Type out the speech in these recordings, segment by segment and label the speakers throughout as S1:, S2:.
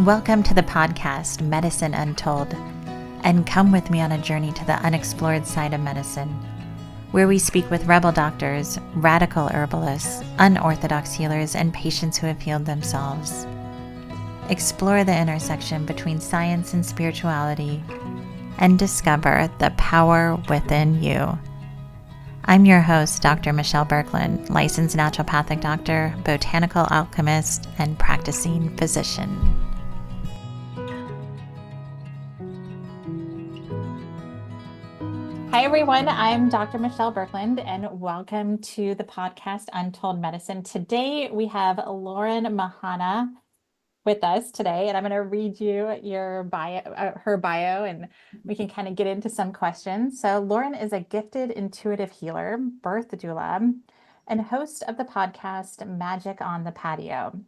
S1: Welcome to the podcast, Medicine Untold, and come with me on a journey to the unexplored side of medicine, where we speak with rebel doctors, radical herbalists, unorthodox healers, and patients who have healed themselves. Explore the intersection between science and spirituality, and discover the power within you. I'm your host, Dr. Michelle Berkland, licensed naturopathic doctor, botanical alchemist, and practicing physician. Hi, everyone. I'm Dr. Michelle Berkland, and welcome to the podcast, Untold Medicine. Today, we have Lauren Mahana with us today, and I'm going to read you your bio, her bio, and we can kind of get into some questions. So Lauren is a gifted intuitive healer, birth doula, and host of the podcast Magic on the Patio.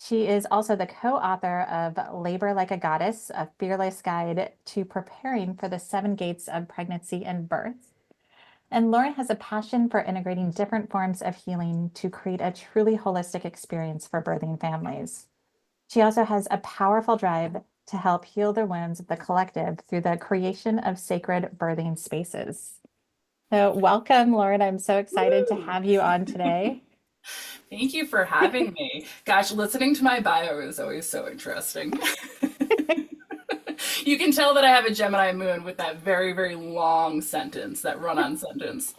S1: She is also the co-author of Labor Like a Goddess, a fearless guide to preparing for the 7 gates of pregnancy and birth. And Lauren has a passion for integrating different forms of healing to create a truly holistic experience for birthing families. She also has a powerful drive to help heal the wounds of the collective through the creation of sacred birthing spaces. So welcome, Lauren. I'm so excited to have you on today.
S2: Thank you for having me. Gosh, listening to my bio is always so interesting. You can tell that I have a Gemini moon with that very, very long sentence, that run-on sentence.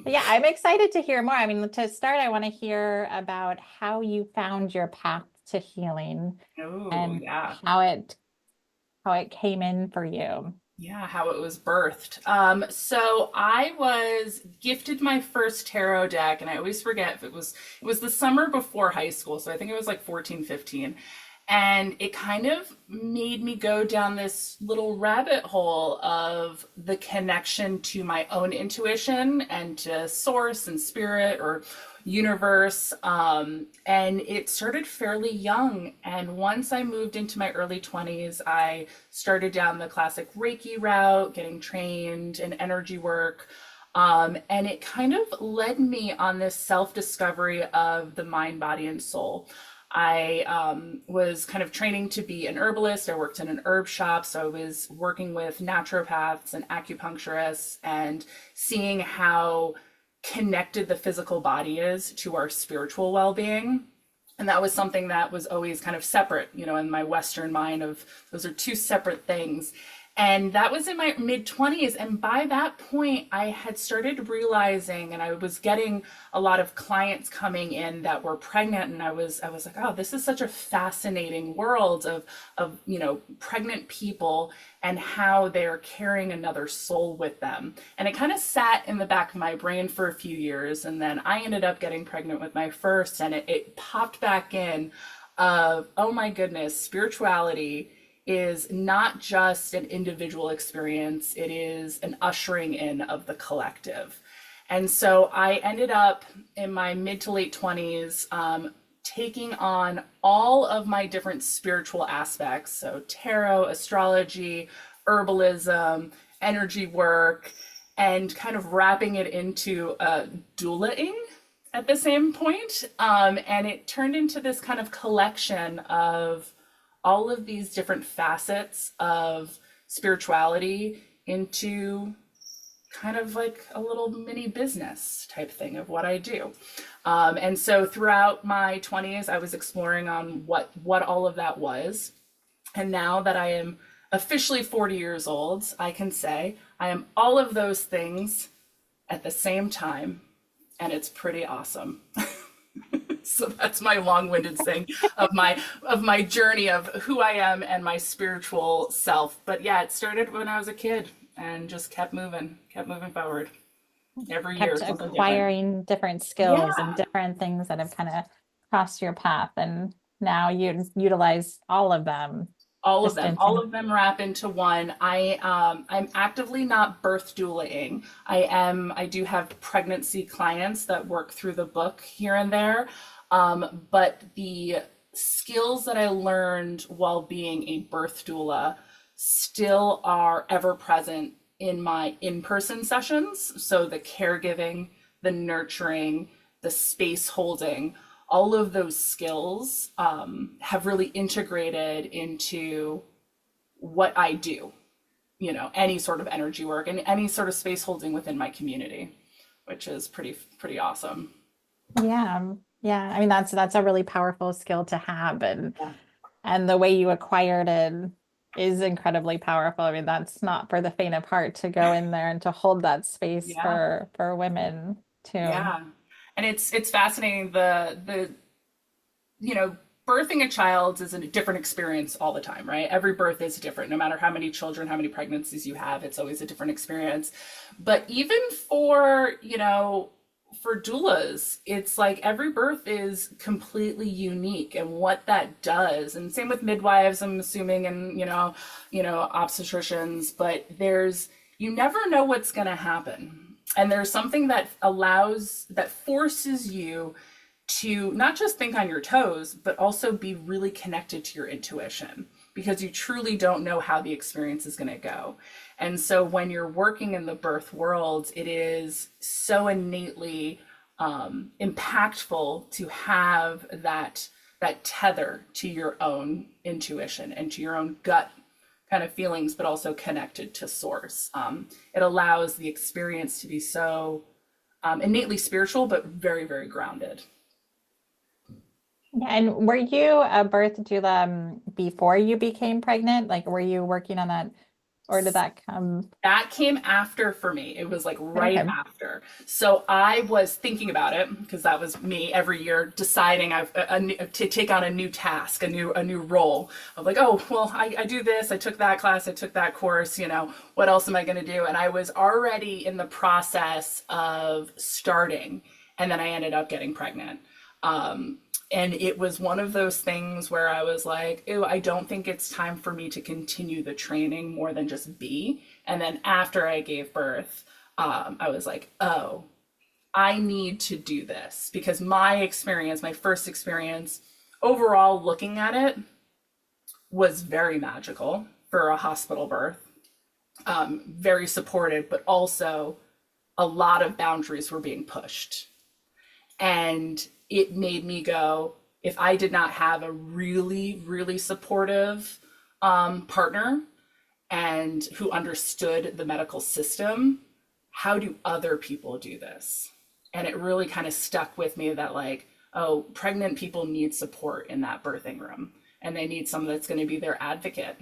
S1: Yeah, I'm excited to hear more. I mean, to start, I want to hear about how you found your path to healing
S2: Oh,
S1: and
S2: yeah.
S1: how it came in for you.
S2: Yeah, how it was birthed. So I was gifted my first tarot deck, and I always forget if it was the summer before high school, so I think it was like 14, 15. And it kind of made me go down this little rabbit hole of the connection to my own intuition and to source and spirit or universe. And it started fairly young. And once I moved into my early 20s, I started down the classic Reiki route, getting trained in energy work. And it kind of led me on this self discovery of the mind, body, and soul. I was kind of training to be an herbalist. I worked in an herb shop, so I was working with naturopaths and acupuncturists and seeing how connected the physical body is to our spiritual well-being. And that was something that was always kind of separate, in my Western mind of those are two separate things. And that was in my mid 20s. And by that point, I had started realizing, and I was getting a lot of clients coming in that were pregnant. And I was like, oh, this is such a fascinating world of pregnant people and how they're carrying another soul with them. And it kind of sat in the back of my brain for a few years. And then I ended up getting pregnant with my first, and it popped back in of, oh my goodness, spirituality is not just an individual experience, it is an ushering in of the collective. And so I ended up in my mid to late 20s taking on all of my different spiritual aspects. So tarot, astrology, herbalism, energy work, and kind of wrapping it into doulaing at the same point. And it turned into this kind of collection of all of these different facets of spirituality into kind of like a little mini business type thing of what I do. And so throughout my 20s, I was exploring on what all of that was. And now that I am officially 40 years old, I can say I am all of those things at the same time. And it's pretty awesome. So that's my long-winded thing of my journey of who I am and my spiritual self. But yeah, it started when I was a kid and just kept moving forward every year.
S1: Kept acquiring different skills and different things that have kind of crossed your path, and now you utilize all of them.
S2: All of them wrap into one. I'm actively not birth doulaing. I do have pregnancy clients that work through the book here and there. But the skills that I learned while being a birth doula still are ever present in my in-person sessions. So the caregiving, the nurturing, the space holding, all of those skills have really integrated into what I do, any sort of energy work and any sort of space holding within my community, which is pretty awesome.
S1: Yeah. Yeah. I mean, that's a really powerful skill to have,
S2: Yeah.
S1: and the way you acquired it is incredibly powerful. I mean, that's not for the faint of heart to go in there and to hold that space
S2: Yeah.
S1: for women too.
S2: Yeah. And it's fascinating you know, birthing a child is a different experience all the time, right? Every birth is different. No matter how many children, how many pregnancies you have, it's always a different experience. But even for doulas, it's like every birth is completely unique and what that does. And same with midwives, I'm assuming, and obstetricians, but you never know what's going to happen. And there's something that forces you to not just think on your toes, but also be really connected to your intuition because you truly don't know how the experience is going to go. And so when you're working in the birth world, it is so innately impactful to have that tether to your own intuition and to your own gut kind of feelings, but also connected to source. It allows the experience to be so innately spiritual, but very, very grounded.
S1: Yeah, and were you a birth doula before you became pregnant? Like, were you working on that, or did that come?
S2: That came after for me. It was like right
S1: Okay.
S2: after. So I was thinking about it because that was me every year deciding to take on a new task, a new role of like, oh, well, I do this. I took that class. I took that course. What else am I going to do? And I was already in the process of starting. And then I ended up getting pregnant. And it was one of those things where I was like, ew, I don't think it's time for me to continue the training more than just be. And then after I gave birth, I was like, oh, I need to do this because my first experience, overall looking at it, was very magical for a hospital birth, very supportive, but also a lot of boundaries were being pushed. And it made me go, if I did not have a really, really supportive partner and who understood the medical system, how do other people do this? And it really kind of stuck with me that, like, oh, pregnant people need support in that birthing room and they need someone that's going to be their advocate.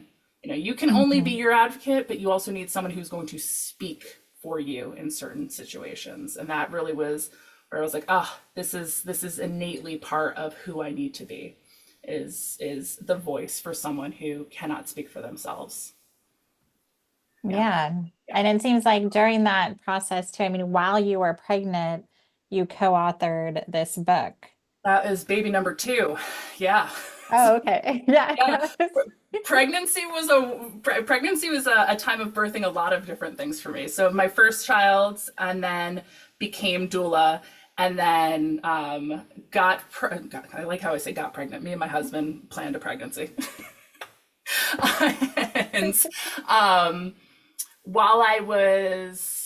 S2: You can only be
S1: Mhm.
S2: your advocate, but you also need someone who's going to speak for you in certain situations. And that really was where I was like, ah, oh, this is innately part of who I need to be, is the voice for someone who cannot speak for themselves. Yeah,
S1: Yeah.
S2: yeah.
S1: And it seems like during that process too, I mean, while you were pregnant, you co-authored this book.
S2: That is baby number two. Yeah.
S1: Oh, okay. Yeah.
S2: Yeah. Pregnancy was a time of birthing a lot of different things for me. So my first child, and then became doula, and then I like how I say got pregnant. Me and my husband planned a pregnancy. And while I was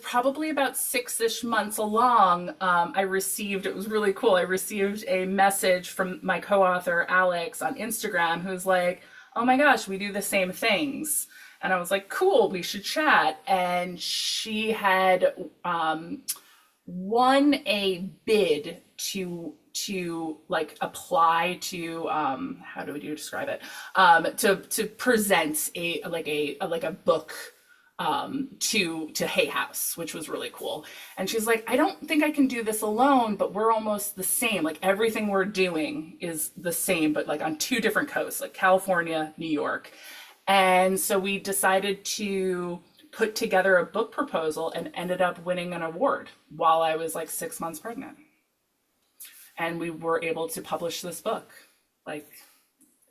S2: probably about 6-ish months along. It was really cool. I received a message from my co-author, Alex, on Instagram, who's like, oh my gosh, we do the same things. And I was like, cool, we should chat. And she had won a bid to like apply to how do we describe it, to present a book to Hay House, which was really cool. And she's like, I don't think I can do this alone, but we're almost the same. Like everything we're doing is the same, but like on two different coasts, like California, New York. And so we decided to put together a book proposal and ended up winning an award while I was like 6 months pregnant. And we were able to publish this book. Like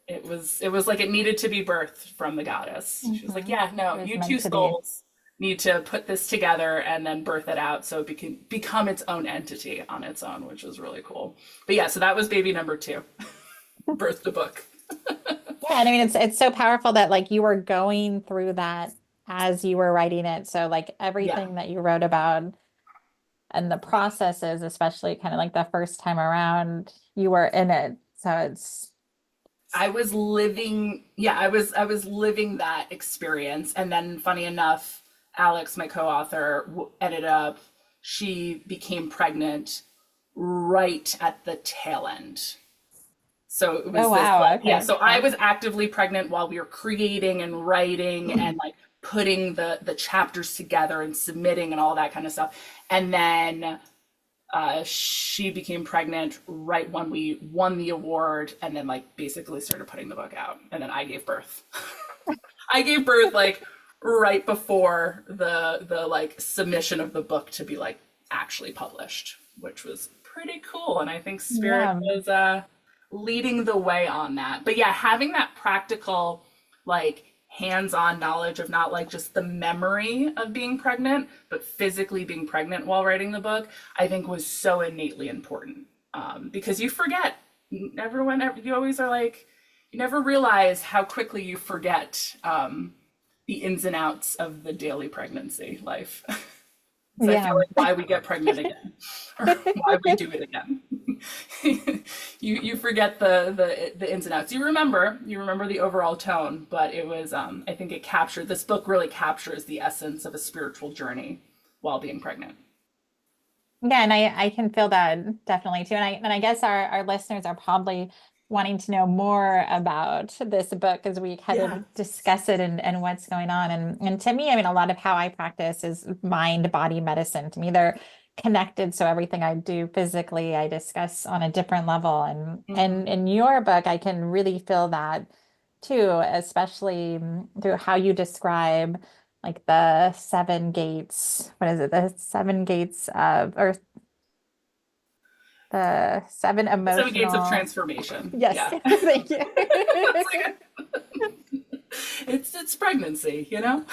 S2: it was like it needed to be birthed from the goddess. She was like,
S1: Mhm.
S2: yeah, no,
S1: It was
S2: you
S1: meant
S2: two
S1: to be.
S2: souls need to put this together and then birth it out so it can become its own entity on its own, which was really cool. But yeah, so that was baby number two. Birth the book.
S1: Yeah, and I mean it's so powerful that like you were going through that as you were writing it. So like
S2: Yeah.
S1: everything that you wrote about and the processes, especially kind of like the first time around, you were in it. So it's,
S2: I was living, yeah, I was living that experience. And then funny enough, Alex, my co-author, ended up, she became pregnant right at the tail end. So it
S1: oh
S2: was this
S1: wow,
S2: like, yeah,
S1: okay.
S2: so I
S1: Yeah.
S2: was actively pregnant while we were creating and writing and like putting the chapters together and submitting and all that kind of stuff. And then she became pregnant right when we won the award, and then like basically started putting the book out, and then I gave birth. I gave birth like right before the like submission of the book to be like actually published, which was pretty cool. And I think Spirit
S1: Yeah.
S2: was leading the way on that. But yeah, having that practical like hands-on knowledge of not like just the memory of being pregnant, but physically being pregnant while writing the book, I think was so innately important. Because you forget. Everyone, you always are like, you never realize how quickly you forget the ins and outs of the daily pregnancy life. So I feel
S1: Yeah.
S2: like why we get pregnant again, or why we do it again. You forget the ins and outs. You remember the overall tone, but it was I think it captured, this book really captures the essence of a spiritual journey while being pregnant.
S1: Yeah, and I can feel that definitely too. And I guess our listeners are probably wanting to know more about this book as we kind
S2: Yeah.
S1: of discuss it and what's going on. And to me, I mean, a lot of how I practice is mind body medicine. To me, they're connected. So everything I do physically, I discuss on a different level. And
S2: Hmm.
S1: in your book, I can really feel that too, especially through how you describe like the seven gates. What is it? The seven gates of, or the seven
S2: The seven gates of
S1: emotional.
S2: transformation.
S1: Yes,
S2: Yeah.
S1: thank you.
S2: It's like it's pregnancy, you know?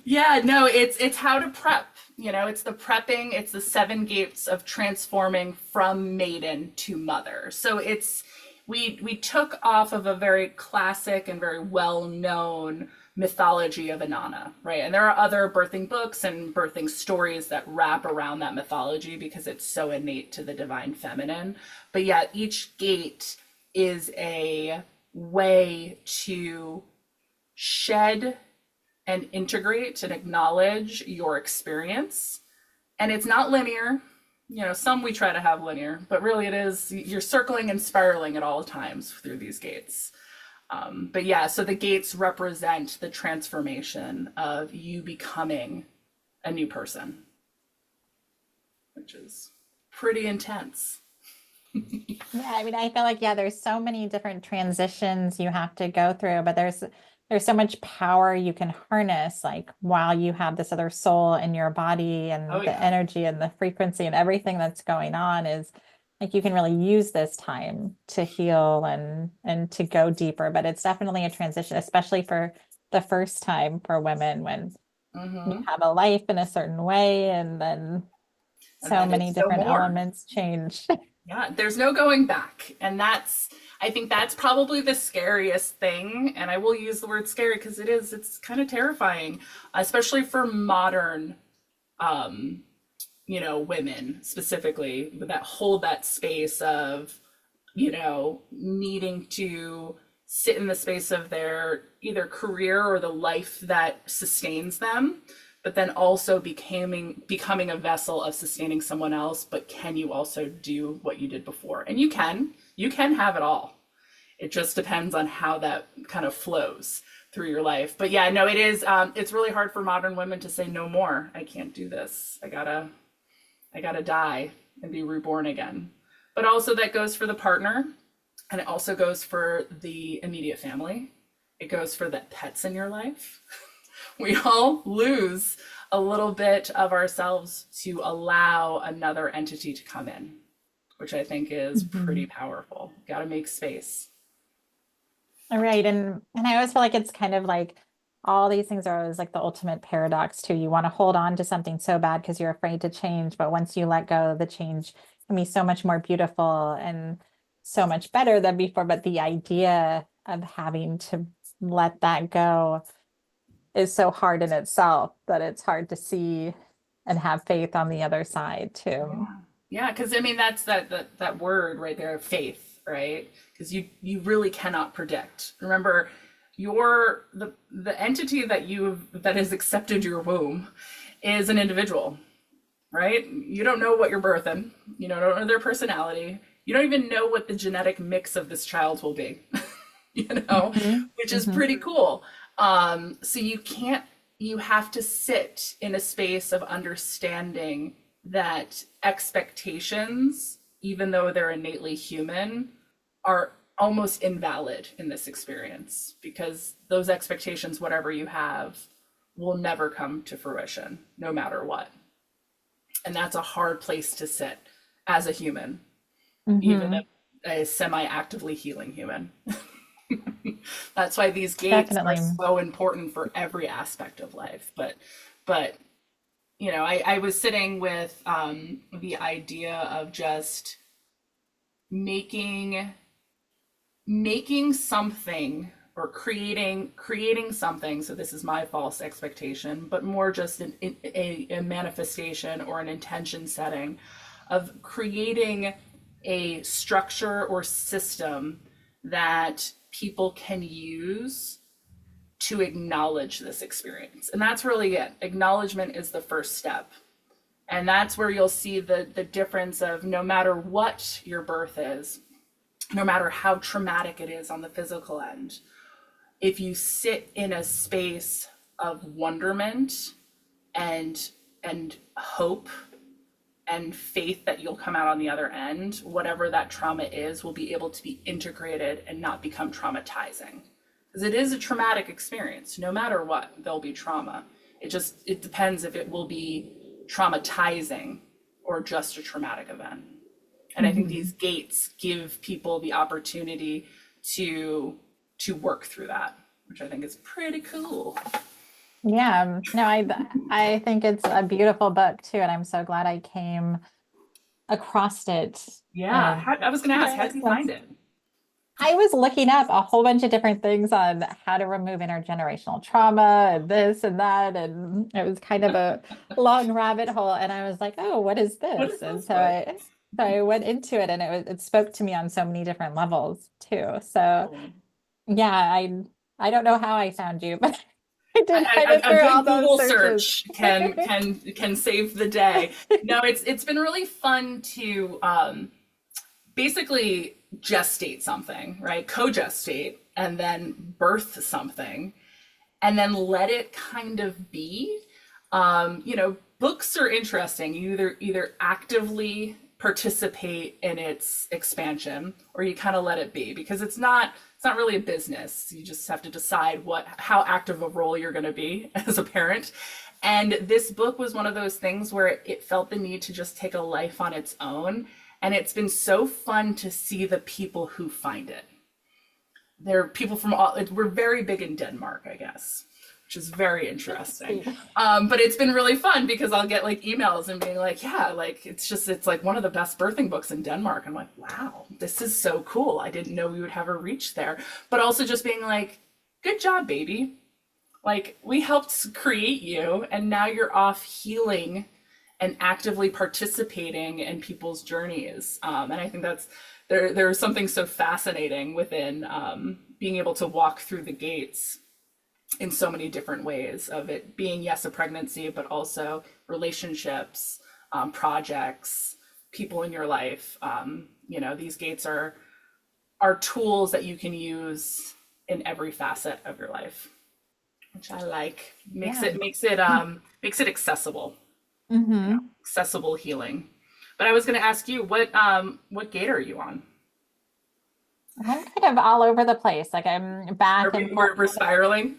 S2: Yeah, no, it's how to prep. It's the prepping, it's the seven gates of transforming from maiden to mother. So we took off of a very classic and very well-known mythology of Inanna, right? And there are other birthing books and birthing stories that wrap around that mythology because it's so innate to the divine feminine. But yeah, each gate is a way to shed and integrate and acknowledge your experience. And it's not linear. Some we try to have linear, but really it is, you're circling and spiraling at all times through these gates. But yeah, so the gates represent the transformation of you becoming a new person, which is pretty intense.
S1: Yeah, I mean, I feel like, yeah, there's so many different transitions you have to go through, but there's so much power you can harness, like while you have this other soul in your body
S2: Oh,
S1: and the
S2: yeah.
S1: energy and the frequency and everything that's going on is like you can really use this time to heal and to go deeper. But it's definitely a transition, especially for the first time for women when you
S2: Hmm.
S1: have a life in a certain way and then
S2: And
S1: so
S2: then
S1: many
S2: it's no
S1: different
S2: more.
S1: elements change.
S2: Yeah, there's no going back. And I think that's probably the scariest thing. And I will use the word scary because it's kind of terrifying, especially for modern, women specifically that hold that space of, needing to sit in the space of their either career or the life that sustains them, but then also becoming a vessel of sustaining someone else. But can you also do what you did before? And you can have it all. It just depends on how that kind of flows through your life. But yeah, no, it's really hard for modern women to say no more. I can't do this. I gotta die and be reborn again. But also that goes for the partner, and it also goes for the immediate family. It goes for the pets in your life. We all lose a little bit of ourselves to allow another entity to come in, which I think is pretty
S1: Mhm.
S2: powerful. Got to make space.
S1: All right. And I always feel like it's kind of like all these things are always like the ultimate paradox too. You want to hold on to something so bad because you're afraid to change, but once you let go, the change can be so much more beautiful and so much better than before. But the idea of having to let that go is so hard in itself that it's hard to see and have faith on the other side too.
S2: Yeah. Yeah, because I mean that's that word right there, faith, right? Because you really cannot predict. Remember, the entity that has accepted your womb is an individual, right? You don't know what you're birthing. You don't know their personality. You don't even know what the genetic mix of this child will be, you know,
S1: Mhm.
S2: which is
S1: Mhm.
S2: pretty cool. So you have to sit in a space of understanding that expectations, even though they're innately human, are almost invalid in this experience because those expectations, whatever you have, will never come to fruition, no matter what. And that's a hard place to sit as a human, even
S1: Mhm.
S2: a semi-actively healing human. That's why these gates are
S1: Definitely.
S2: so important for every aspect of life. But I was sitting with the idea of just making making something or creating something. So this is my false expectation, but more just a manifestation or an intention setting of creating a structure or system that people can use to acknowledge this experience. And that's really it. Acknowledgement is the first step. And that's where you'll see the difference of no matter what your birth is, no matter how traumatic it is on the physical end, if you sit in a space of wonderment and hope and faith that you'll come out on the other end, whatever that trauma is will be able to be integrated and not become traumatizing. Because it is a traumatic experience. No matter what, there'll be trauma. It depends if it will be traumatizing or just a traumatic event. And I think these
S1: Mhm.
S2: gates give people the opportunity to work through that, which I think is pretty cool.
S1: Yeah, no, I think it's a beautiful book too, and I'm so glad I came across it
S2: Yeah,
S1: um,
S2: I was going to ask,
S1: during
S2: how
S1: this
S2: did you
S1: class.
S2: find it?
S1: I was looking up a whole bunch of different things on how to remove intergenerational trauma and this and that, and it was kind of a long rabbit hole. And I was like, "Oh, what is
S2: What
S1: this?"
S2: is
S1: And
S2: this book?
S1: so I went into it, and it spoke to me on so many different levels too. So
S2: Cool.
S1: yeah, I don't know how I found you, but I did kind of
S2: A
S1: through all
S2: good
S1: those
S2: Google
S1: searches.
S2: search can save the day. No, it's been really fun to basically gestate something, right? Co-gestate and then birth something and then let it kind of be. Books are interesting. You either actively participate in its expansion or you kind of let it be because it's not really a business. You just have to decide how active a role you're going to be as a parent. And this book was one of those things where it felt the need to just take a life on its own. And it's been so fun to see the people who find it. There are people from we're very big in Denmark, I guess, which is very interesting.
S1: Sweet.
S2: But it's been really fun because I'll get like emails and being like, yeah, like it's like one of the best birthing books in Denmark. I'm like, wow, this is so cool. I didn't know we would have a reach there. But also just being like, good job, baby. Like we helped create you and now you're off healing and actively participating in people's journeys. And I think there's something so fascinating within being able to walk through the gates in so many different ways of it being, yes, a pregnancy, but also relationships, projects, people in your life. These gates are tools that you can use in every facet of your life, which I like. Makes
S1: Yeah.
S2: it makes it makes it accessible,
S1: Hmm.
S2: accessible healing. But I was going to ask you, what gate are you on?
S1: I'm kind of all over the place. Like I'm
S2: Are
S1: back and
S2: we,
S1: forth.
S2: we're spiraling?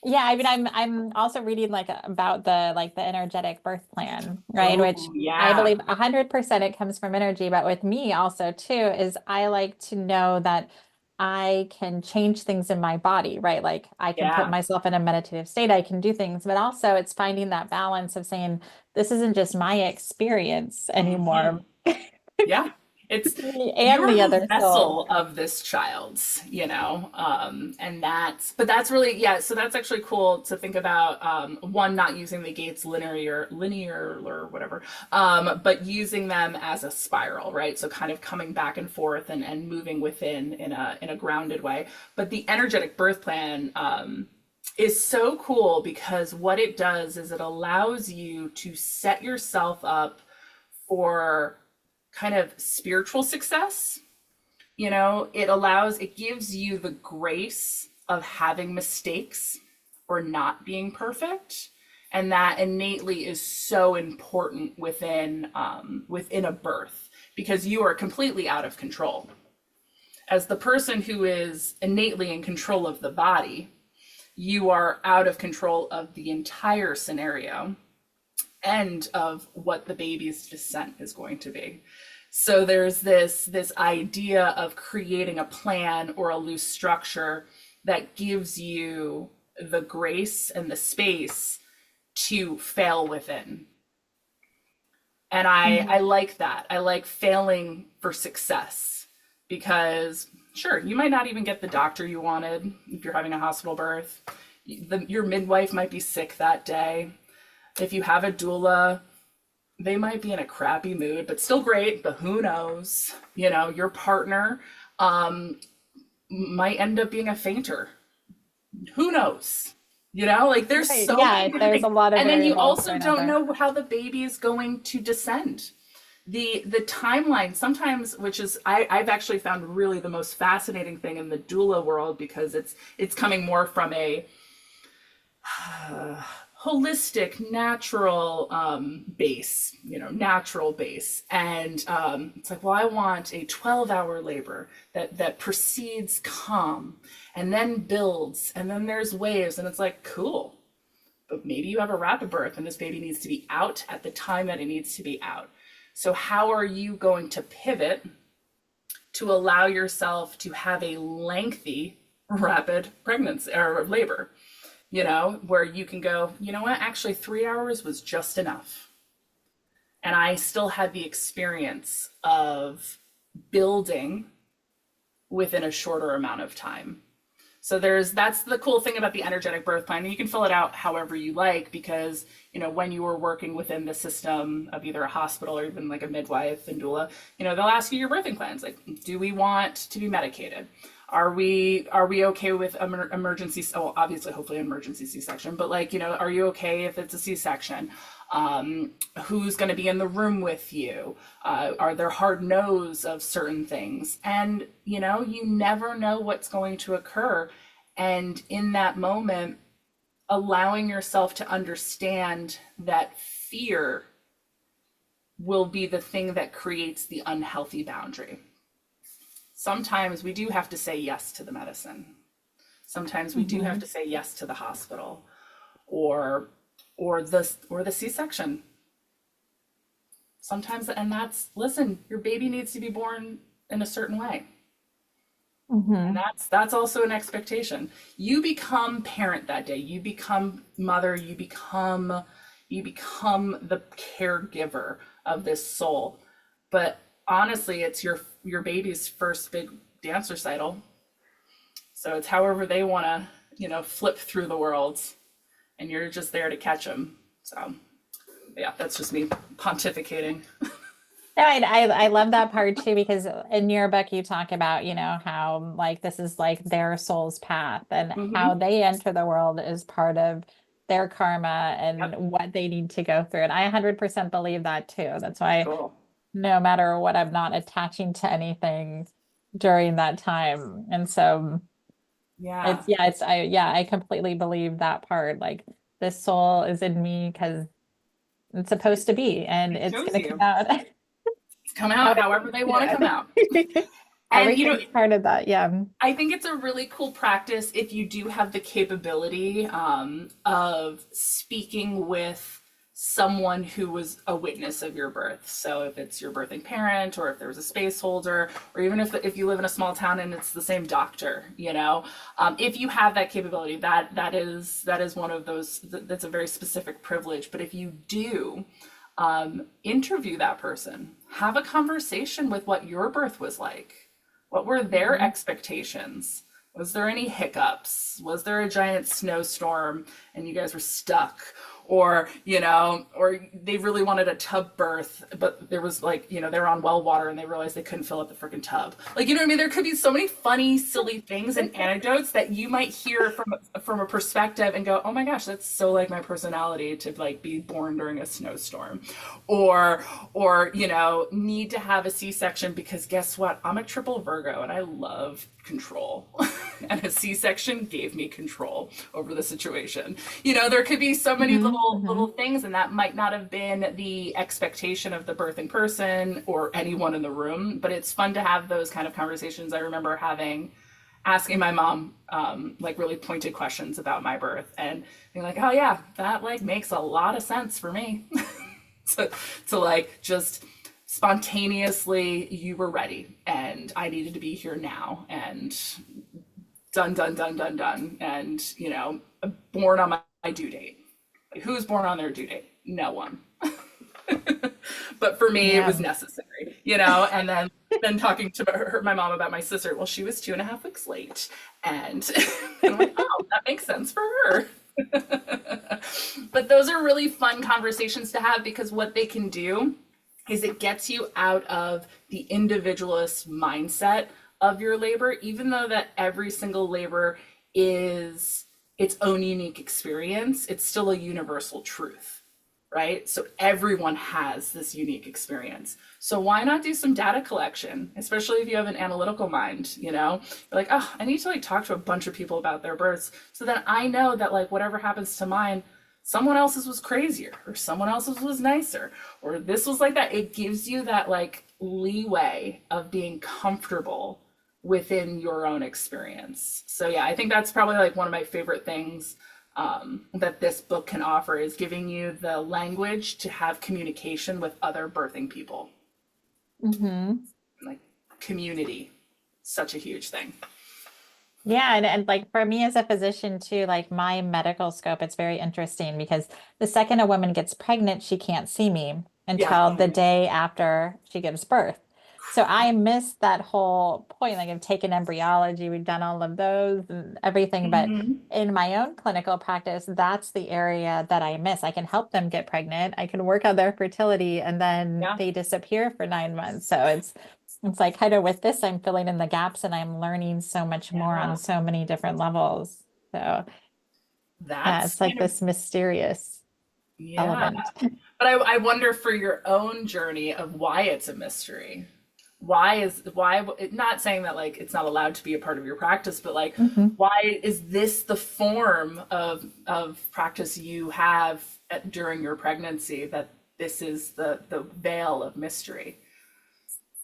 S1: Yeah, I mean, I'm also reading like about the energetic birth plan, right? Which
S2: Oh
S1: I
S2: yeah,
S1: believe 100% it comes from energy, but with me also too is I like to know that I can change things in my body, right? Like I can put
S2: yeah.
S1: myself in a meditative state, I can do things, but also it's finding that balance of saying this isn't just my experience
S2: Hmm.
S1: anymore.
S2: Yeah, It's
S1: And
S2: you're
S1: the
S2: the
S1: other soul.
S2: vessel of this child's, and but that's really, yeah, so that's actually cool to think about. One, not using the gates linear or whatever, but using them as a spiral, right? So kind of coming back and forth and moving within in a grounded way. But the energetic birth plan is so cool because what it does is it allows you to set yourself up for kind of spiritual success. It gives you the grace of having mistakes or not being perfect. And that innately is so important within a birth because you are completely out of control. As the person who is innately in control of the body, you are out of control of the entire scenario and of what the baby's descent is going to be. So there's this idea of creating a plan or a loose structure that gives you the grace and the space to fail within. And I
S1: Mhm.
S2: like that. I like failing for success because sure, you might not even get the doctor you wanted if you're having a hospital birth. Your midwife might be sick that day. If you have a doula, they might be in a crappy mood, but still great, but who knows? Your partner might end up being a fainter. Who knows? Like there's
S1: Right.
S2: so
S1: Yeah,
S2: many different
S1: there's
S2: things.
S1: a lot of
S2: And then you
S1: variables for
S2: also don't
S1: another.
S2: know how the baby is going to descend. The timeline sometimes, which is I've actually found really the most fascinating thing in the doula world because it's coming more from a holistic, natural base, natural base. And it's like, well, I want a 12-hour labor that precedes calm and then builds, and then there's waves. And it's like, cool. But maybe you have a rapid birth and this baby needs to be out at the time that it needs to be out. So, how are you going to pivot to allow yourself to have a lengthy, rapid pregnancy or labor? Where you can go, you know what, actually 3 hours was just enough. And I still had the experience of building within a shorter amount of time. So that's the cool thing about the energetic birth plan. And you can fill it out however you like because, when you were working within the system of either a hospital or even like a midwife and doula, they'll ask you your birthing plans. Like, do we want to be medicated? Are we okay with emergency? Oh, obviously, hopefully, emergency C-section. But like, are you okay if it's a C-section? Who's going to be in the room with you? Are there hard no's of certain things? And you never know what's going to occur. And in that moment, allowing yourself to understand that fear will be the thing that creates the unhealthy boundary. Sometimes we do have to say yes to the medicine. Sometimes we do have
S1: Mhm.
S2: to say yes to the hospital or or the C-section. Sometimes, and that's, listen, your baby needs to be born in a certain way. And
S1: Mhm.
S2: that's also an expectation. You become parent that day. You become mother, you become the caregiver of this soul. But honestly, it's your baby's first big dance recital. So it's however they want to, flip through the world, and you're just there to catch them. So yeah, that's just me pontificating.
S1: No, I love that part too, because in your book you talk about, how like this is like their soul's path and how
S2: Mm-hmm.
S1: they enter the world is part of their karma and
S2: Yep.
S1: what they need to go through. And I 100% believe that too. That's why
S2: Cool.
S1: no matter what, I'm not attaching to anything during that time. And so
S2: Yeah.
S1: I completely believe that part. Like this soul is in me because it's supposed to be, and
S2: It
S1: it's
S2: shows
S1: gonna come
S2: you.
S1: out.
S2: Come out however
S1: However,
S2: they want to come out. And
S1: everything's part of that. Yeah.
S2: I think it's a really cool practice if you do have the capability of speaking with someone who was a witness of your birth. So if it's your birthing parent, or if there was a space holder, or even if you live in a small town and it's the same doctor, if you have that capability, that is one of those, that's a very specific privilege. But if you do, Interview that person, have a conversation with what your birth was like. What were their
S1: Mhm.
S2: expectations? Was there any hiccups? Was there a giant snowstorm and you guys were stuck? Or, or they really wanted a tub birth, but there was like, they were on well water and they realized they couldn't fill up the freaking tub. Like, you know what I mean? There could be so many funny, silly things and anecdotes that you might hear from a perspective and go, oh my gosh, that's so like my personality to like be born during a snowstorm. Or need to have a C-section because guess what? I'm a triple Virgo and I love control. And a C-section gave me control over the situation. There could be so many
S1: Mhm.
S2: little
S1: Mhm.
S2: things, and that might not have been the expectation of the birthing person or anyone in the room, but it's fun to have those kind of conversations. I remember asking my mom like really pointed questions about my birth and being like, oh yeah, that like makes a lot of sense for me. to like just spontaneously, you were ready and I needed to be here now, and done, done, done, done, done. And, born on my due date. Like, who's born on their due date? No one. But for me, it was
S1: Yeah.
S2: necessary, and then talking to my mom about my sister. Well, she was 2.5 weeks late. And, and I'm like, oh, that makes sense for her. But those are really fun conversations to have because what they can do is it gets you out of the individualist mindset of your labor, even though that every single labor is its own unique experience, it's still a universal truth, right? So everyone has this unique experience. So why not do some data collection, especially if you have an analytical mind, You're like, oh, I need to like talk to a bunch of people about their births so that I know that like whatever happens to mine, someone else's was crazier or someone else's was nicer or this was like that. It gives you that like leeway of being comfortable within your own experience. So yeah, I think that's probably like one of my favorite things that this book can offer is giving you the language to have communication with other birthing people.
S1: Mhm.
S2: Like community, such a huge thing.
S1: Yeah, and like for me as a physician too, like my medical scope, it's very interesting because the second a woman gets pregnant, she can't see me
S2: Yeah.
S1: until
S2: Oh my
S1: the
S2: God.
S1: day after she gives birth. So I missed that whole point. Like I've taken embryology, we've done all of those and everything, but
S2: Mm-hmm.
S1: in my own clinical practice, that's the area that I miss. I can help them get pregnant, I can work on their fertility, and then
S2: Yeah.
S1: they disappear for 9 months. So it's like kind of with this, I'm filling in the gaps and I'm learning so much more on
S2: Yeah.
S1: so many different levels. So yeah,
S2: That's
S1: it's like
S2: kind of,
S1: this mysterious
S2: yeah.
S1: element.
S2: But I wonder for your own journey of why it's a mystery. Why not saying that like it's not allowed to be a part of your practice, but like
S1: Mhm.
S2: why is this the form of practice you have during your pregnancy, that this is the veil of mystery?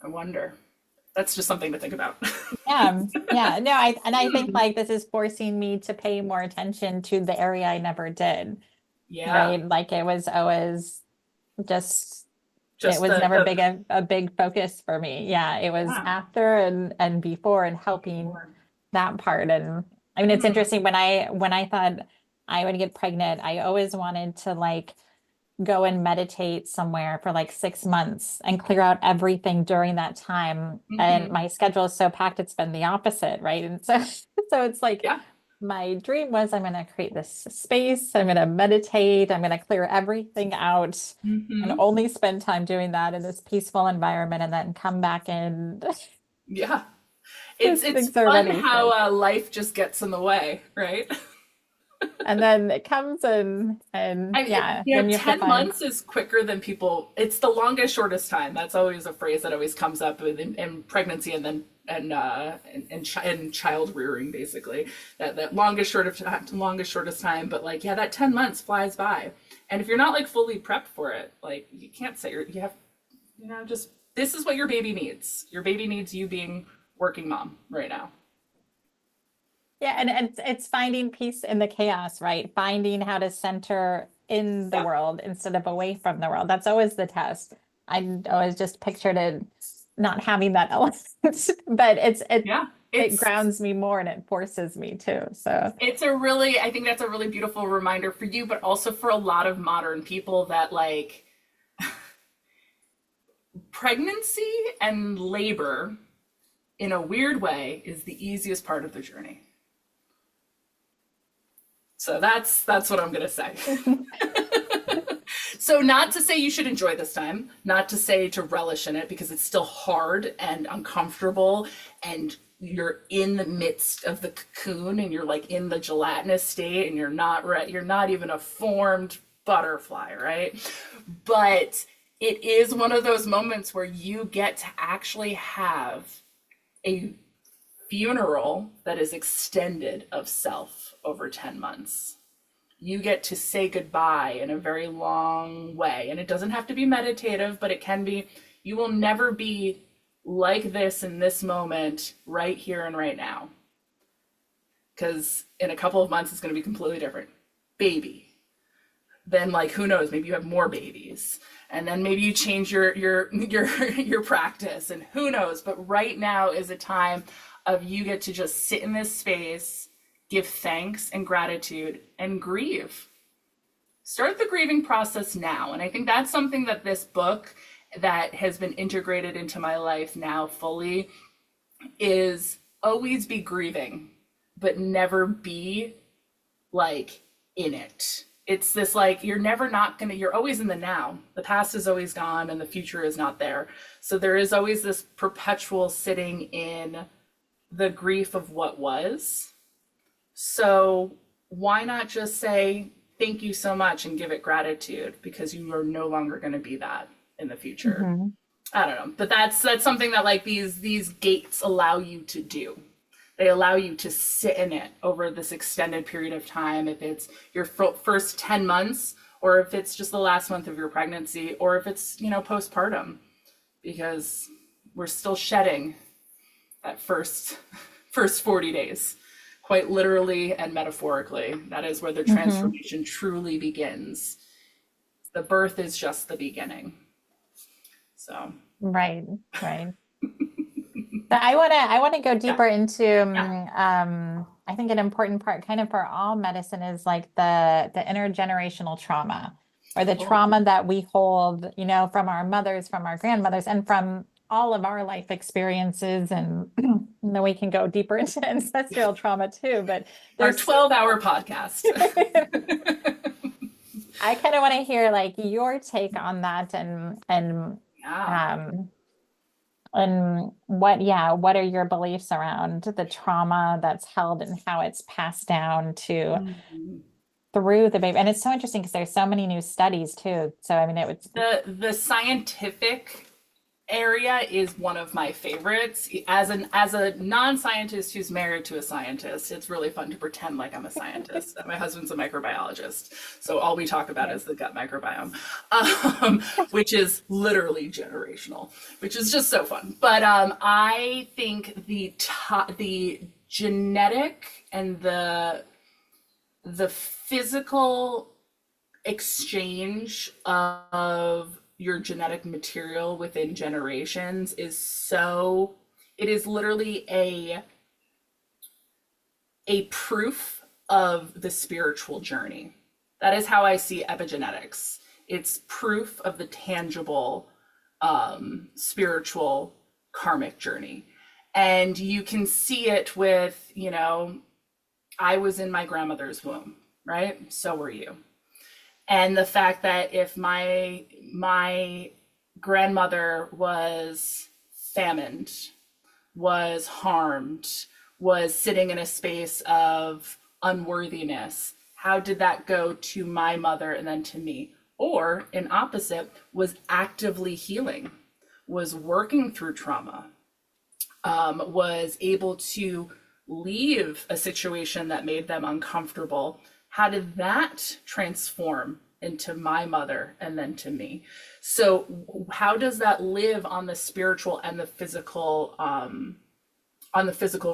S2: I wonder. That's just something to think about.
S1: Yeah, yeah. No, I think like this is forcing me to pay more attention to the area I never did,
S2: Yeah.
S1: right? Like it was always just it
S2: Just
S1: was never
S2: the
S1: a big focus for me. Yeah, it was
S2: yeah,
S1: after and before and helping
S2: before.
S1: that part. And I mean, it's
S2: Mm,
S1: interesting when I thought I would get pregnant, I always wanted to like go and meditate somewhere for like 6 months and clear out everything during that time. And
S2: hmm.
S1: my schedule is so packed, it's been the opposite, right? And so so it's like
S2: Yeah.
S1: my dream was I'm going to create this space, I'm going to meditate, I'm going to clear everything out and
S2: Hmm.
S1: only spend time doing that in this peaceful environment and then come back and
S2: Yeah. It's
S1: things are
S2: fun
S1: ready.
S2: how
S1: So
S2: life just gets in the way, right?
S1: and then it comes and yeah, then you have to
S2: 10
S1: find
S2: months is quicker than people. It's the longest, shortest time. That's always a phrase that always comes up in pregnancy and then and child rearing, basically. That longest, shortest time. But like, yeah, that 10 months flies by. And if you're not like fully prepped for it, like you can't say you have, just this is what your baby needs. Your baby needs you being working mom right now.
S1: yeah, and it's finding peace in the chaos, right? Finding how to center in the
S2: Yeah.
S1: world instead of away from the world. That's always the test. I always just pictured it not having that element, but
S2: Yeah.
S1: it
S2: It's
S1: grounds me more and it forces me too. So
S2: I think that's a really beautiful reminder for you, but also for a lot of modern people that like pregnancy and labor, in a weird way, is the easiest part of the journey. So that's what I'm gonna say. So not to say you should enjoy this time, not to say to relish in it, because it's still hard and uncomfortable, and you're in the midst of the cocoon and you're like in the gelatinous state and you're not even a formed butterfly, right? But it is one of those moments where you get to actually have a funeral that is extended of self over 10 months. You get to say goodbye in a very long way. And it doesn't have to be meditative, but it can be. You will never be like this in this moment, right here and right now. Because in a couple of months, it's going to be completely different. Baby. Then, like, who knows? Maybe you have more babies. And then maybe you change your practice, and who knows? But right now is a time of you get to just sit in this space, give thanks and gratitude, and grieve. Start the grieving process now. And I think that's something that this book that has been integrated into my life now fully is always be grieving, but never be like in it. It's this like, you're always in the now. The past is always gone and the future is not there. So there is always this perpetual sitting in the grief of what was. So why not just say thank you so much and give it gratitude, because you are no longer going to be that in the future. Mm-hmm. I don't know, but that's something that like these gates allow you to do. They allow you to sit in it over this extended period of time. If it's your first 10 months, or if it's just the last month of your pregnancy, or if it's, postpartum, because we're still shedding that first 40 days. Quite literally and metaphorically. That is where the transformation truly begins. The birth is just the beginning. So.
S1: Right. So I want to go deeper into, I think an important part kind of for all medicine is like the intergenerational trauma, or the trauma that we hold, from our mothers, from our grandmothers, and from all of our life experiences. And then we can go deeper into ancestral trauma too, but
S2: there's our 12-hour podcast.
S1: I kind of want to hear like your take on that, and what are your beliefs around the trauma that's held and how it's passed down to through the baby. And it's so interesting because there's so many new studies too. So I mean, it would
S2: the scientific area is one of my favorites. As a non-scientist who's married to a scientist, it's really fun to pretend like I'm a scientist. My husband's a microbiologist, so all we talk about is the gut microbiome, which is literally generational, which is just so fun. But I think the genetic and the physical exchange of your genetic material within generations it is literally a proof of the spiritual journey. That is how I see epigenetics. It's proof of the tangible spiritual karmic journey. And you can see it with, I was in my grandmother's womb, right? So were you. And the fact that if my grandmother was famined, was harmed, was sitting in a space of unworthiness, how did that go to my mother and then to me? Or in opposite, was actively healing, was working through trauma, was able to leave a situation that made them uncomfortable. How did that transform into my mother and then to me? So how does that live on the spiritual and the physical,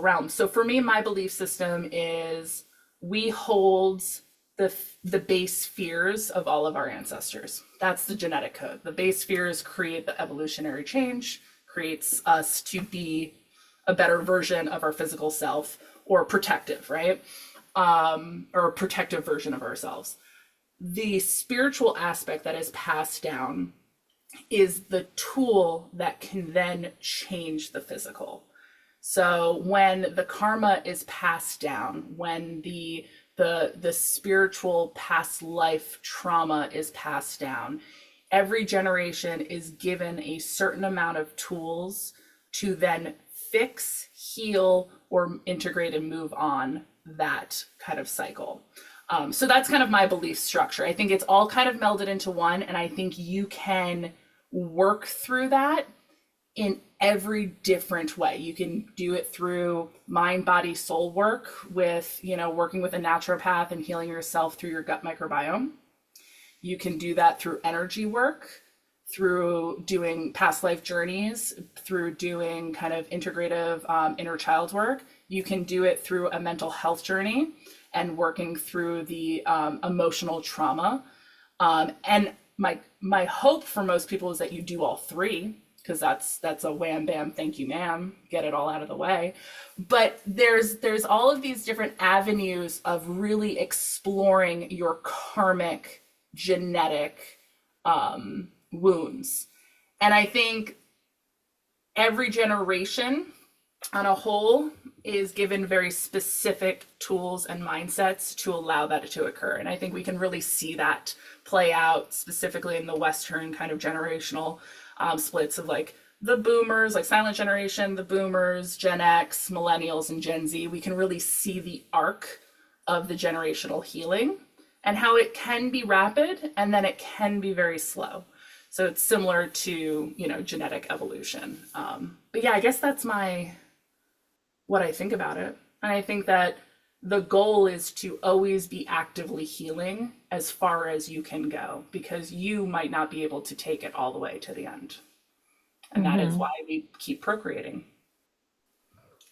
S2: realm? So for me, my belief system is we hold the base fears of all of our ancestors. That's the genetic code. The base fears create the evolutionary change, creates us to be a better version of our physical self, or protective, right? Or a protective version of ourselves. The spiritual aspect that is passed down is the tool that can then change the physical. So when the karma is passed down, when the spiritual past life trauma is passed down, every generation is given a certain amount of tools to then fix, heal, or integrate and move on that kind of cycle. So that's kind of my belief structure. I think it's all kind of melded into one, and I think you can work through that in every different way. You can do it through mind, body, soul work with, working with a naturopath and healing yourself through your gut microbiome. You can do that through energy work, through doing past life journeys, through doing kind of integrative inner child work. You can do it through a mental health journey and working through the emotional trauma. And my hope for most people is that you do all three, because that's a wham bam thank you ma'am, get it all out of the way. But there's all of these different avenues of really exploring your karmic genetic wounds. And I think every generation on a whole is given very specific tools and mindsets to allow that to occur. And I think we can really see that play out specifically in the Western kind of generational splits of like the boomers, like silent generation, the boomers, Gen X, millennials, and Gen Z. We can really see the arc of the generational healing and how it can be rapid and then it can be very slow. So it's similar to, genetic evolution. But yeah, I guess that's what I think about it. And I think that the goal is to always be actively healing as far as you can go, because you might not be able to take it all the way to the end. And that is why we keep procreating.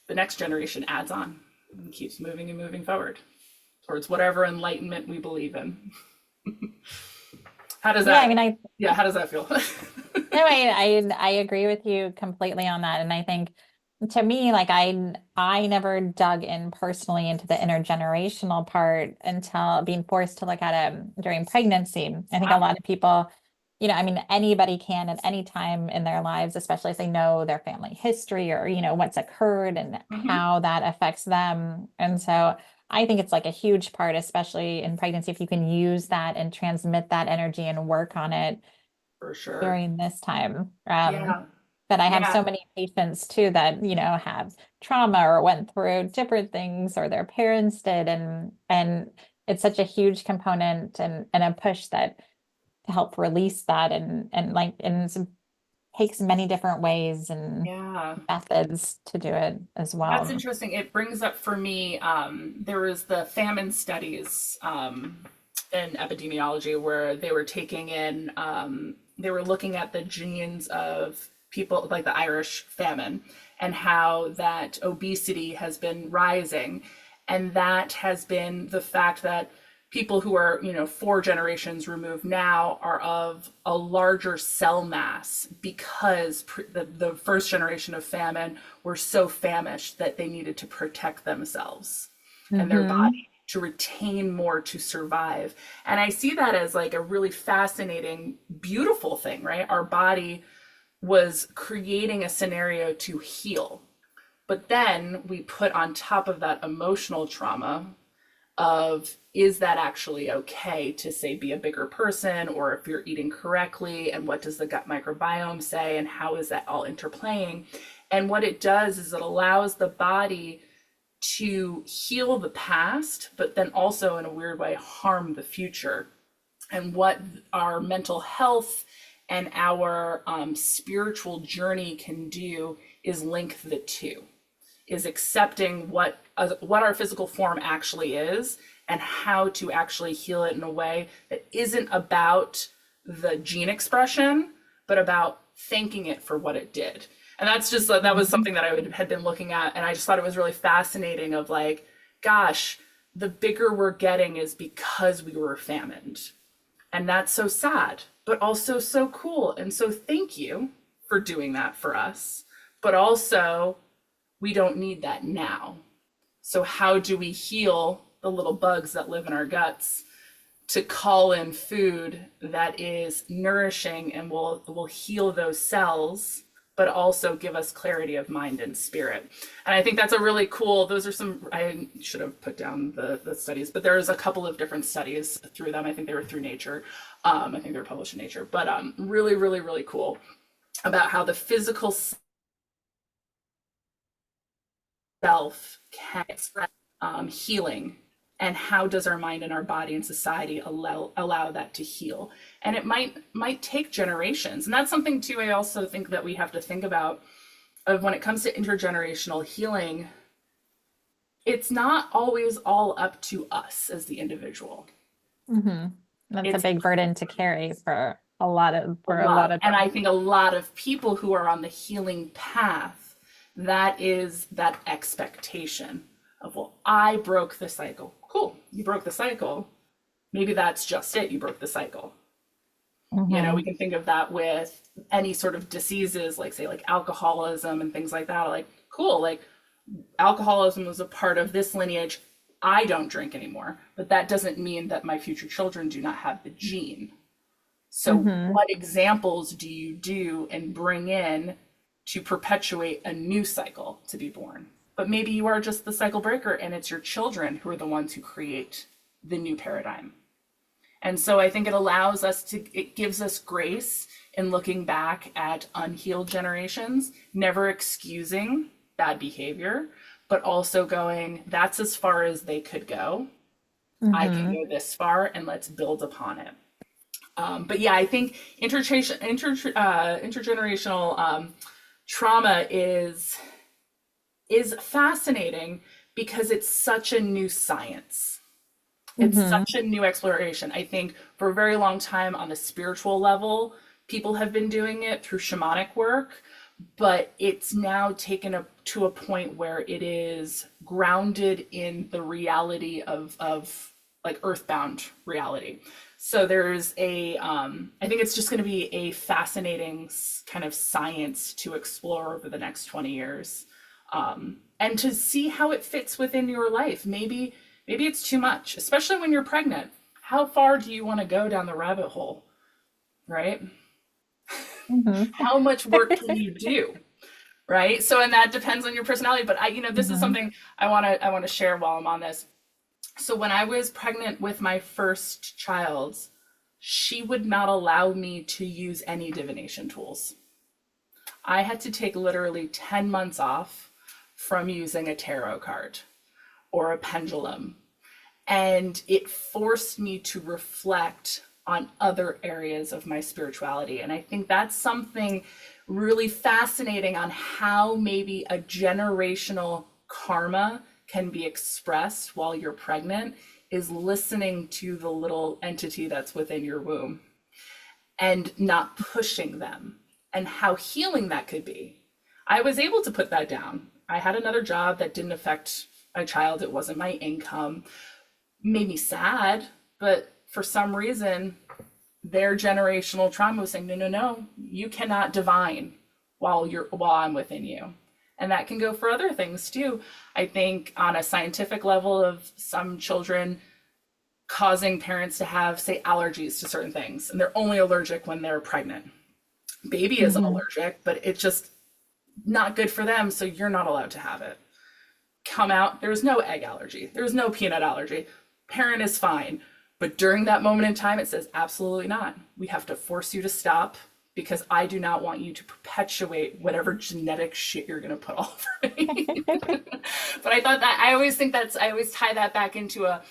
S2: The next generation adds on and keeps moving and moving forward towards whatever enlightenment we believe in. How does that?
S1: Yeah, I mean,
S2: how does that feel?
S1: no, I agree with you completely on that. And I think to me, like I never dug in personally into the intergenerational part until being forced to look at it during pregnancy. I think a lot of people, I mean, anybody can at any time in their lives, especially if they know their family history or, what's occurred and how that affects them. And so I think it's like a huge part, especially in pregnancy, if you can use that and transmit that energy and work on it
S2: For sure.
S1: during this time.
S2: Yeah.
S1: But I have
S2: Yeah.
S1: so many patients too that, have trauma or went through different things or their parents did. And it's such a huge component and a push that to help release that and takes many different ways and
S2: Yeah.
S1: methods to do it as
S2: That's
S1: well.
S2: interesting. It brings up for me, there was the famine studies in epidemiology where they were taking in, they were looking at the genes of people like the Irish famine and how that obesity has been rising. And that has been the fact that people who are, 4 generations removed now are of a larger cell mass because the first generation of famine were so famished that they needed to protect themselves and their body to retain more to survive. And I see that as like a really fascinating, beautiful thing, right? Our body was creating a scenario to heal. But then we put on top of that emotional trauma of, is that actually okay to say be a bigger person, or if you're eating correctly, and what does the gut microbiome say, and how is that all interplaying? And what it does is it allows the body to heal the past, but then also in a weird way harm the future. And what our mental health and our spiritual journey can do is link the two, is accepting what our physical form actually is and how to actually heal it in a way that isn't about the gene expression, but about thanking it for what it did. And that's just, that was something that I had been looking at. And I just thought it was really fascinating of like, gosh, the bigger we're getting is because we were famined. And that's so sad, but also so cool. And so thank you for doing that for us. But also, we don't need that now. So how do we heal the little bugs that live in our guts to call in food that is nourishing and will heal those cells, but also give us clarity of mind and spirit. And I think that's a really cool, those are some, I should have put down the studies, but there's a couple of different studies through them. I think they were through Nature. I think they were published in Nature, but really, really, really cool about how the physical self can express healing, and how does our mind and our body and society allow that to heal. And it might take generations, and that's something too I also think that we have to think about of when it comes to intergenerational healing. It's not always all up to us as the individual.
S1: That's
S2: It's
S1: a big burden to carry for a lot of
S2: and I think a lot of people who are on the healing path, that is that expectation of, well, I broke the cycle. Cool, you broke the cycle. Maybe that's just it. You broke the cycle. You know, we can think of that with any sort of diseases, like say like alcoholism and things like that. Like, cool, like alcoholism was a part of this lineage. I don't drink anymore, but that doesn't mean that my future children do not have the gene. So what examples do you do and bring in to perpetuate a new cycle to be born? But maybe you are just the cycle breaker, and it's your children who are the ones who create the new paradigm. And so I think it gives us grace in looking back at unhealed generations, never excusing bad behavior, but also going, that's as far as they could go. I can go this far, and let's build upon it. But yeah, I think intergenerational trauma is fascinating because it's such a new science. It's such a new exploration. I think for a very long time on the spiritual level, people have been doing it through shamanic work, but it's now taken to a point where it is grounded in the reality of like earthbound reality. So there's I think it's just going to be a fascinating kind of science to explore over the next 20 years. And to see how it fits within your life. Maybe it's too much, especially when you're pregnant. How far do you want to go down the rabbit hole, right? How much work can you do, right? So, and that depends on your personality. But this is something I want to share while I'm on this. So when I was pregnant with my first child, she would not allow me to use any divination tools. I had to take literally 10 months off from using a tarot card or a pendulum. And it forced me to reflect on other areas of my spirituality. And I think that's something really fascinating on how maybe a generational karma can be expressed while you're pregnant, is listening to the little entity that's within your womb and not pushing them, and how healing that could be. I was able to put that down. I had another job that didn't affect my child. It wasn't my income. Made me sad, but for some reason, their generational trauma was saying, no, you cannot divine while I'm within you. And that can go for other things too. I think on a scientific level, of some children causing parents to have, say, allergies to certain things, and they're only allergic when they're pregnant. Baby is allergic, but it's just not good for them, so you're not allowed to have it. Come out, there's no egg allergy, there's no peanut allergy. Parent is fine. But during that moment in time, it says, absolutely not. We have to force you to stop, because I do not want you to perpetuate whatever genetic shit you're going to put all over me. But I thought that, I always tie that back into a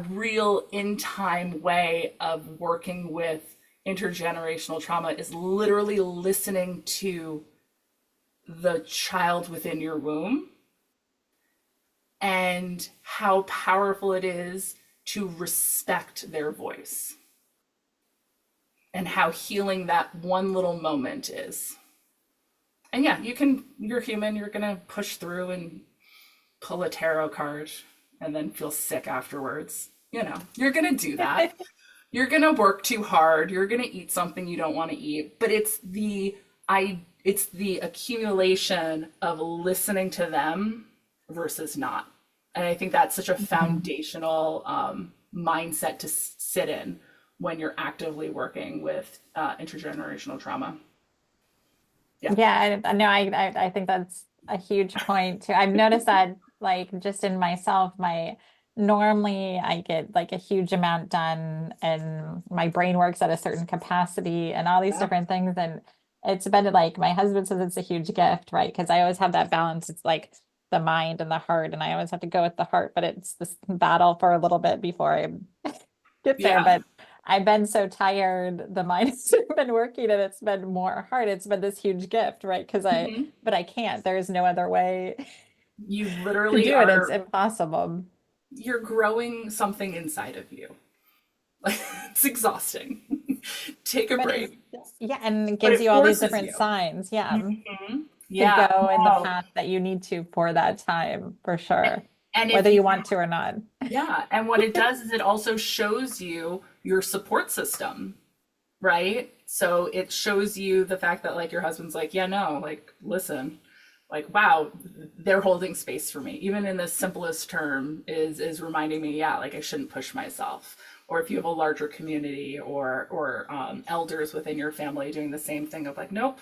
S2: real in time way of working with intergenerational trauma, is literally listening to the child within your womb and how powerful it is to respect their voice, and how healing that one little moment is. And yeah, you're human, you're gonna push through and pull a tarot card and then feel sick afterwards. You're gonna do that. You're gonna work too hard, you're gonna eat something you don't want to eat, but it's the accumulation of listening to them versus not. And I think that's such a foundational mindset to sit in when you're actively working with intergenerational trauma. Yeah.
S1: Yeah, I think that's a huge point too. I've noticed that like just in myself, my normally I get like a huge amount done and my brain works at a certain capacity and all these
S2: Yeah.
S1: different things. And it's been like my husband says it's a huge gift, right? Because I always have that balance. It's like the mind and the heart, and I always have to go with the heart, but it's this battle for a little bit before I get there.
S2: Yeah.
S1: But I've been so tired, the mind's been working and it's been more hard. It's been this huge gift, right?
S2: Mhm.
S1: But I can't. There's no other way
S2: You
S1: to
S2: literally
S1: do it. It's
S2: are,
S1: impossible.
S2: you're growing something inside of you. Like, it's exhausting. Take a
S1: But it's,
S2: break.
S1: yeah, and it
S2: But
S1: gives
S2: it
S1: you all these
S2: forces
S1: different
S2: you.
S1: signs, yeah,
S2: Mhm.
S1: to
S2: Yeah.
S1: go in the
S2: No.
S1: path that you need to for that time, for sure,
S2: And if
S1: whether
S2: you,
S1: you want to or not.
S2: yeah. And what it does is it also shows you your support system, right? So it shows you the fact that like your husband's like, yeah, no, like, listen, like, wow, they're holding space for me. Even in the simplest term is reminding me, yeah, like I shouldn't push myself. Or if you have a larger community or elders within your family doing the same thing of like, nope,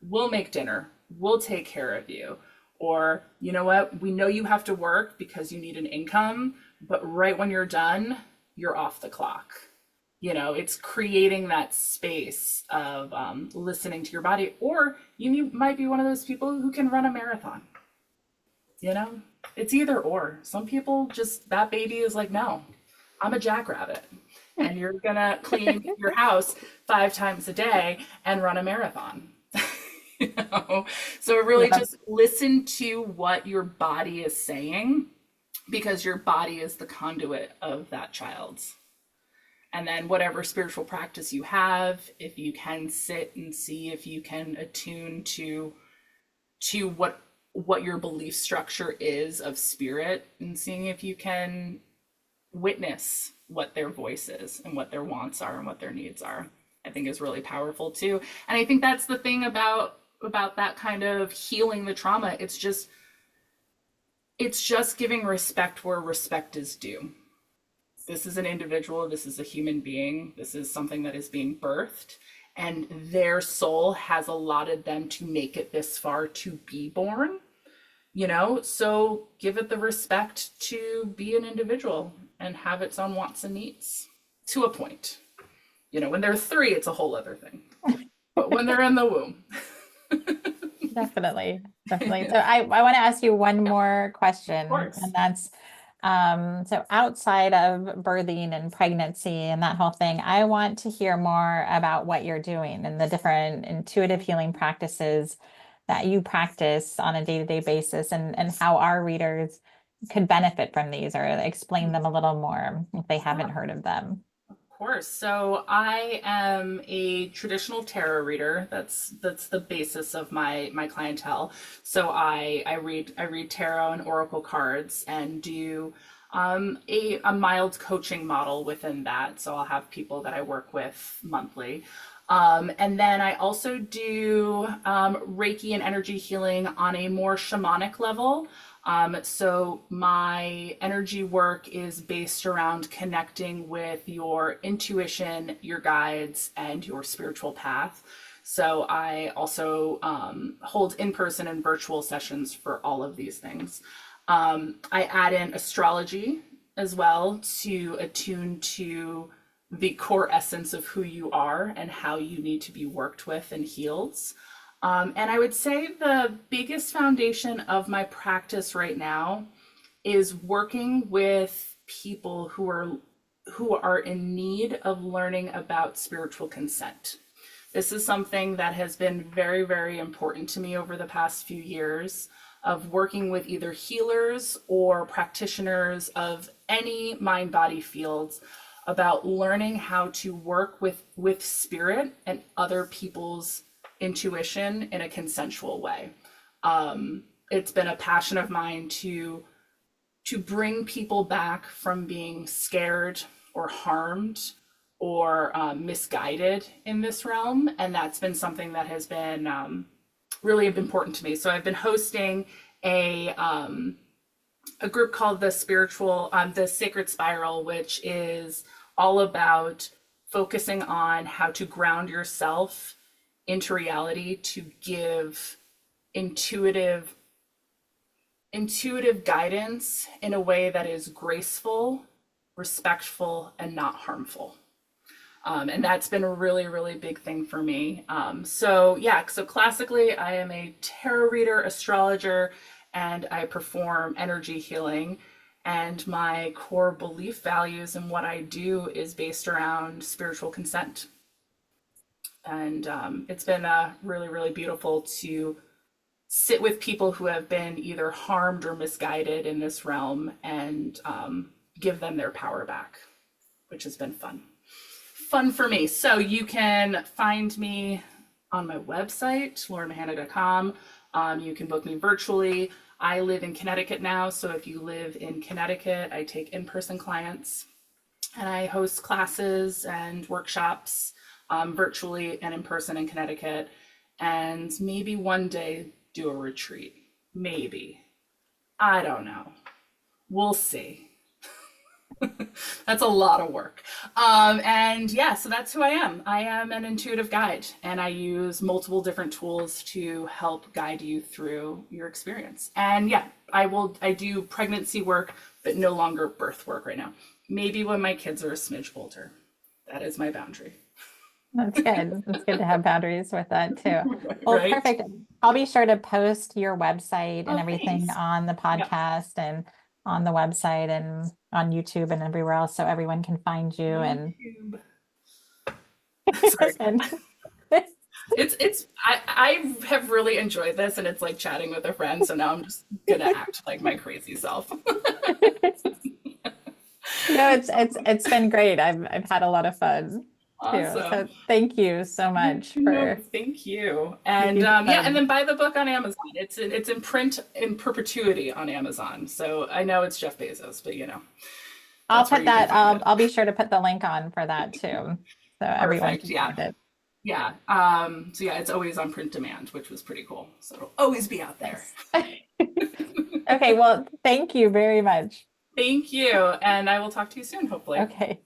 S2: we'll make dinner, we'll take care of you. Or, you know what, we know you have to work because you need an income, but right when you're done, you're off the clock. You know, it's creating that space of listening to your body. Or might be one of those people who can run a marathon. You know, it's either or. Some people just, that baby is like, no, I'm a jackrabbit. And you're gonna clean your house 5 times a day and run a marathon. You know? So really
S1: Yeah.
S2: just listen to what your body is saying, because your body is the conduit of that child's. And then whatever spiritual practice you have, if you can sit and see if you can attune to what your belief structure is of spirit, and seeing if you can witness what their voice is and what their wants are and what their needs are, I think is really powerful too. And I think that's the thing about that kind of healing the trauma. It's just giving respect where respect is due. This is an individual, this is a human being, this is something that is being birthed, and their soul has allotted them to make it this far to be born, you know? So give it the respect to be an individual and have its own wants and needs to a point. You know, when they're 3, it's a whole other thing. But when they're in the womb.
S1: Definitely, definitely. So I want to ask you one
S2: Yeah,
S1: more
S2: of
S1: question,
S2: course.
S1: and that's so outside of birthing and pregnancy and that whole thing, I want to hear more about what you're doing and the different intuitive healing practices that you practice on a day-to-day basis and how our readers could benefit from these or explain them a little more if they haven't
S2: Yeah.
S1: heard of them.
S2: Course. So I am a traditional tarot reader. That's the basis of my clientele. So I read tarot and oracle cards and do a mild coaching model within that. So I'll have people that I work with monthly. And then I also do Reiki and energy healing on a more shamanic level. So my energy work is based around connecting with your intuition, your guides, and your spiritual path. So I also hold in-person and virtual sessions for all of these things. I add in astrology as well to attune to the core essence of who you are and how you need to be worked with and healed. And I would say the biggest foundation of my practice right now is working with people who are in need of learning about spiritual consent. This is something that has been very, very important to me over the past few years of working with either healers or practitioners of any mind body fields about learning how to work with spirit and other people's intuition in a consensual way. It's been a passion of mine to bring people back from being scared or harmed or misguided in this realm, and that's been something that has been really important to me. So I've been hosting a a group called the Sacred Spiral, which is all about focusing on how to ground yourself into reality to give intuitive intuitive guidance in a way that is graceful, respectful, and not harmful. And that's been a really, really big thing for me. So classically, I am a tarot reader, astrologer, and I perform energy healing. And my core belief values and what I do is based around spiritual consent. And it's been really, really beautiful to sit with people who have been either harmed or misguided in this realm and give them their power back, which has been fun for me. So you can find me on my website, laurenmahana.com. You can book me virtually. I live in Connecticut now, so if you live in Connecticut, I take in-person clients, and I host classes and workshops virtually and in person in Connecticut, and maybe one day do a retreat. Maybe. I don't know. We'll see. That's a lot of work. So that's who I am. I am an intuitive guide, and I use multiple different tools to help guide you through your experience. And yeah, I do pregnancy work, but no longer birth work right now. Maybe when my kids are a smidge older. That is my boundary.
S1: That's good. It's good to have boundaries with that too. Well,
S2: Right?
S1: perfect. I'll be sure to post your website and
S2: Oh,
S1: everything
S2: thanks.
S1: on the
S2: Yep.
S1: podcast and on the website and on YouTube and everywhere else so everyone can find you and
S2: YouTube. Sorry.
S1: and
S2: I have really enjoyed this, and it's like chatting with a friend, so now I'm just gonna act like my crazy self.
S1: it's been great. I've had a lot of fun too.
S2: Awesome.
S1: So thank you so much
S2: No,
S1: for
S2: thank you. And
S1: these
S2: and then buy the book on Amazon. It's in print in perpetuity on Amazon. So I know it's Jeff Bezos, but
S1: I'll
S2: that's where
S1: put
S2: you can
S1: that,
S2: find it.
S1: I'll be sure to put the link on for that too. So everyone
S2: Perfect.
S1: can
S2: Yeah.
S1: find it.
S2: Yeah. It's always on print demand, which was pretty cool. So it'll always be out there.
S1: Nice. Okay, well, thank you very much.
S2: Thank you. And I will talk to you soon, hopefully.
S1: Okay.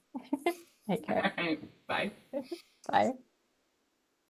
S1: Take
S2: All
S1: care.
S2: right. Bye.
S1: Bye.